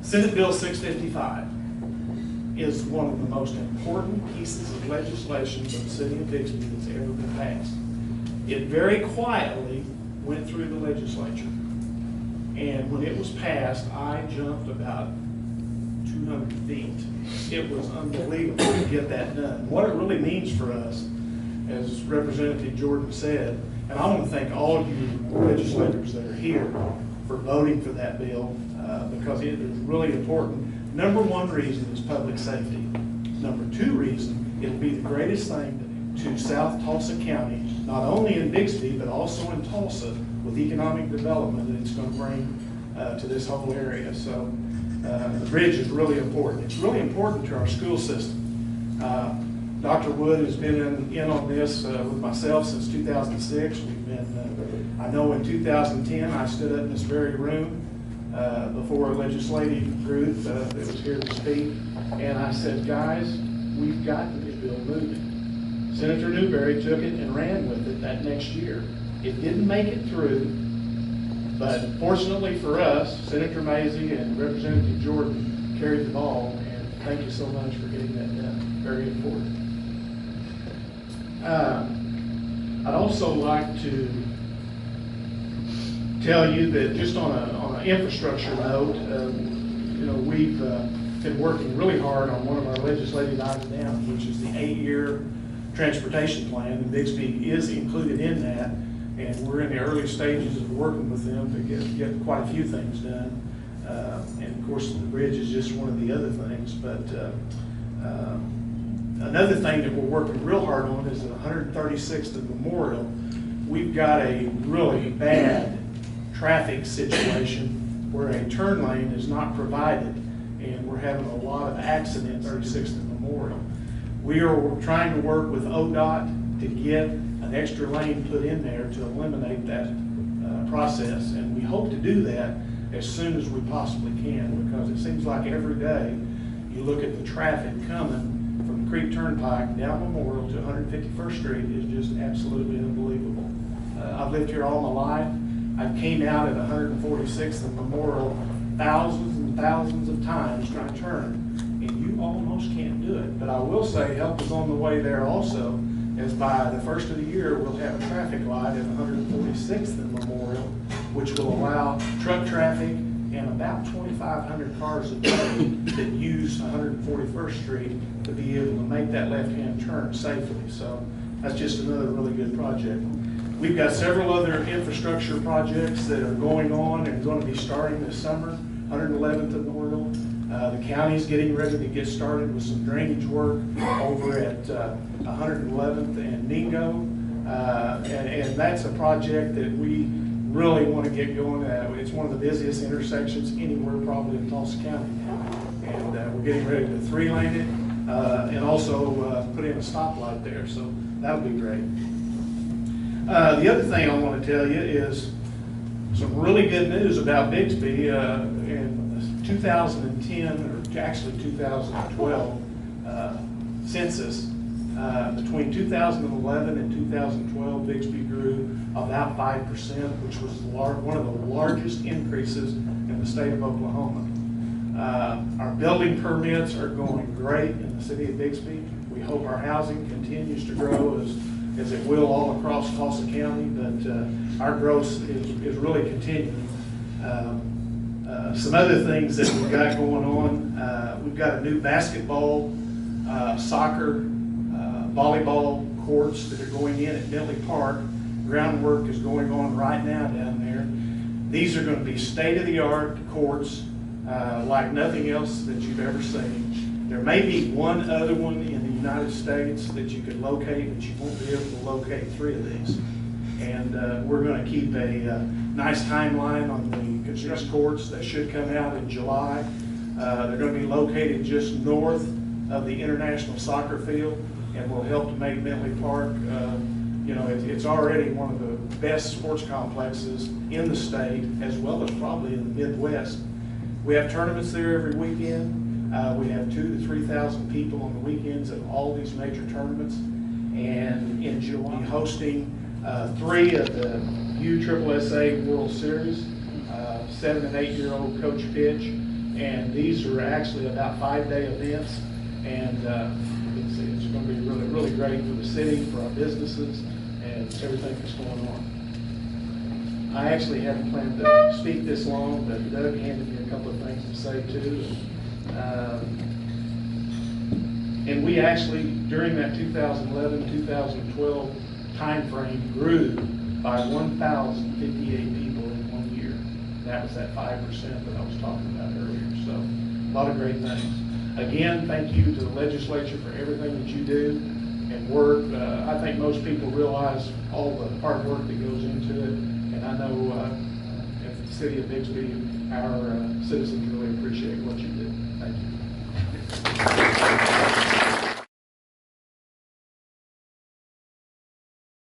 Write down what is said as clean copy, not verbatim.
Senate Bill 655 is one of the most important pieces of legislation for the city of Bixby that's ever been passed. It very quietly went through the legislature. And when it was passed, I jumped about 200 feet. It was unbelievable to get that done. What it really means for us, as Representative Jordan said, and I want to thank all of you legislators that are here for voting for that bill, because it is really important. Number one reason is public safety. Number two reason, it'll be the greatest thing to South Tulsa County, not only in Bixby, but also in Tulsa, with economic development that it's going to bring to this whole area. So the bridge is really important. It's really important to our school system. Dr. Wood has been in on this with myself since 2006. We've been, I know in 2010, I stood up in this very room before a legislative group that was here to speak, and I said, guys, we've got to get bill moving. Senator Newberry took it and ran with it that next year. It didn't make it through, but fortunately for us, Senator Mazie and Representative Jordan carried the ball, and thank you so much for getting that done. Very important. I'd also like to tell you that just on an infrastructure note, you know, we've been working really hard on one of our legislative items now, which is the 8-year transportation plan, and Bixby is included in that, and we're in the early stages of working with them to get quite a few things done. And of course, the bridge is just one of the other things, but another thing that we're working real hard on is the 136th and Memorial. We've got a really bad traffic situation where a turn lane is not provided, and we're having a lot of accidents 36th and Memorial. We are trying to work with ODOT to get an extra lane put in there to eliminate that process, and we hope to do that as soon as we possibly can, because it seems like every day you look at the traffic coming from the Creek Turnpike down Memorial to 151st Street is just absolutely unbelievable. I've lived here all my life. I came out at 146th and Memorial thousands and thousands of times trying to turn, and you almost can't do it. But I will say help is on the way there also, as by the first of the year we'll have a traffic light at 146th and Memorial, which will allow truck traffic and about 2,500 cars a day that use 141st Street to be able to make that left-hand turn safely. So that's just another really good project. We've got several other infrastructure projects that are going on and going to be starting this summer. 111th and Memorial. The county's getting ready to get started with some drainage work over at 111th and Mingo. And that's a project that we really want to get going. It's one of the busiest intersections anywhere probably in Tulsa County now. And we're getting ready to 3-lane it and also put in a stoplight there. So that'll be great. The other thing I want to tell you is some really good news about Bixby. In 2010, or actually 2012 census, between 2011 and 2012, Bixby grew about 5%, which was one of the largest increases in the state of Oklahoma. Our building permits are going great in the city of Bixby. We hope our housing continues to grow as it will all across Tulsa County, but our growth is really continuing. Some other things that we've got going on, we've got a new basketball, soccer, volleyball courts that are going in at Bentley Park. Groundwork is going on right now down there. These are going to be state-of-the-art courts like nothing else that you've ever seen. There may be one other one in the United States that you could locate, but you won't be able to locate 3 of these. And we're going to keep a nice timeline on the construction courts that should come out in July. They're going to be located just north of the international soccer field, and will help to make Bentley Park, you know, it's already one of the best sports complexes in the state, as well as probably in the Midwest. We have tournaments there every weekend. We have 2,000 to 3,000 people on the weekends at all these major tournaments. And in July, hosting 3 of the USSSA World Series, 7- and 8-year-old coach pitch, And these are actually about 5-day events, and it's going to be really, really great for the city, for our businesses, and everything that's going on. I actually hadn't planned to speak this long, but Doug handed me a couple of things to say too. And we actually, during that 2011-2012 timeframe, grew by 1,058 people in 1 year. That was that 5% that I was talking about earlier. So a lot of great things. Again, thank you to the legislature for everything that you do and work. I think most people realize all the hard work that goes into it. And I know in the city of Bixby, our citizens really appreciate what you do. Thank you.